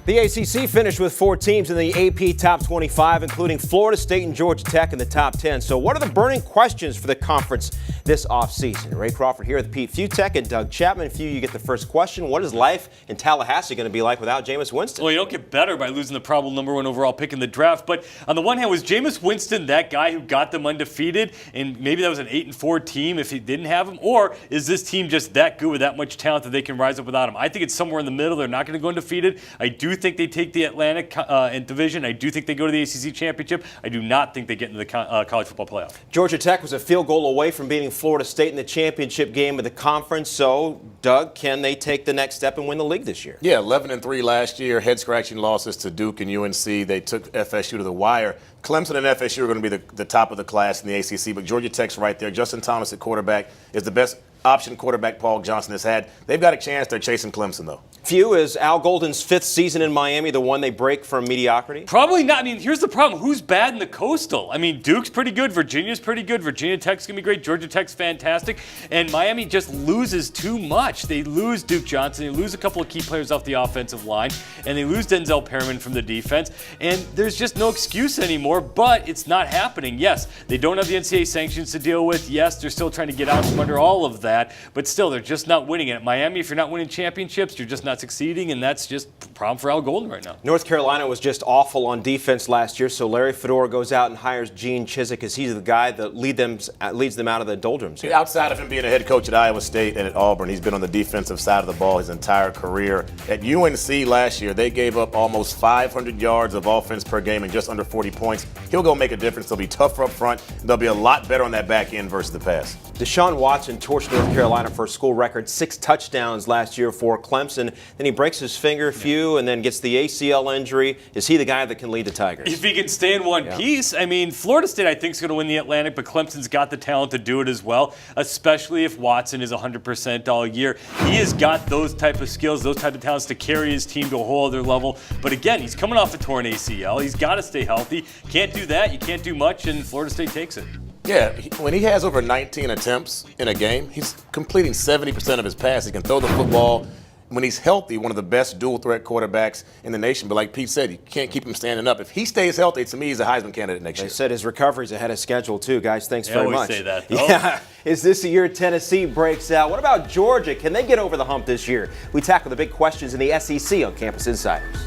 The ACC finished with 4 teams in the AP Top 25, including Florida State and Georgia Tech in the top 10. So what are the burning questions for the conference this offseason? Ray Crawford here with Pete Fiutak and Doug Chapman. Few, you get the first question. What is life in Tallahassee going to be like without James Winston? Well, you don't get better by losing the probable #1 overall pick in the draft. But on the one hand, was James Winston that guy who got them undefeated? And maybe that was an 8-4 team if he didn't have him? Or is this team just that good with that much talent that they can rise up without him? I think it's somewhere in the middle. They're not going to go undefeated. I do think they take the Atlantic division. I do think they go to the ACC championship. I do not think they get into the college football playoff. Georgia Tech was a field goal away from beating Florida State in the championship game of the conference. So, Doug, can they take the next step and win the league this year? Yeah, 11-3 last year, head-scratching losses to Duke and UNC. They took FSU to the wire. Clemson and FSU are going to be the top of the class in the ACC, but Georgia Tech's right there. Justin Thomas at quarterback is the best option quarterback Paul Johnson has had. They've got a chance. They're chasing Clemson, though. Few, is Al Golden's 5th season in Miami the one they break from mediocrity? Probably not. I mean, here's the problem. Who's bad in the Coastal? I mean, Duke's pretty good. Virginia's pretty good. Virginia Tech's going to be great. Georgia Tech's fantastic. And Miami just loses too much. They lose Duke Johnson. They lose a couple of key players off the offensive line. And they lose Denzel Perriman from the defense. And there's just no excuse anymore, but it's not happening. Yes, they don't have the NCAA sanctions to deal with. Yes, they're still trying to get out from under all of that. But still, they're just not winning. And at Miami, if you're not winning championships, you're just not succeeding, and that's just a problem for Al Golden right now. North Carolina was just awful on defense last year, so Larry Fedora goes out and hires Gene Chizik as he's the guy that leads them out of the doldrums here. Outside of him being a head coach at Iowa State and at Auburn, he's been on the defensive side of the ball his entire career. At UNC last year, they gave up almost 500 yards of offense per game and just under 40 points. He'll go make a difference. They'll be tougher up front, and they'll be a lot better on that back end versus the pass. Deshaun Watson torched North Carolina for a school record 6 touchdowns last year for Clemson. Then he breaks his finger, Few, and then gets the ACL injury. Is he the guy that can lead the Tigers? If he can stay in one piece. I mean, Florida State, I think, is going to win the Atlantic, but Clemson's got the talent to do it as well, especially if Watson is 100% all year. He has got those type of skills, those type of talents to carry his team to a whole other level. But again, he's coming off a torn ACL. He's got to stay healthy. Can't do that. You can't do much, and Florida State takes it. Yeah, when he has over 19 attempts in a game, he's completing 70% of his passes. He can throw the football. When he's healthy, one of the best dual-threat quarterbacks in the nation. But like Pete said, you can't keep him standing up. If he stays healthy, to me, he's a Heisman candidate next year. They said his recovery's ahead of schedule, too. Guys, thanks very much. They always say that, though. Yeah. Is this the year Tennessee breaks out? What about Georgia? Can they get over the hump this year? We tackle the big questions in the SEC on Campus Insiders.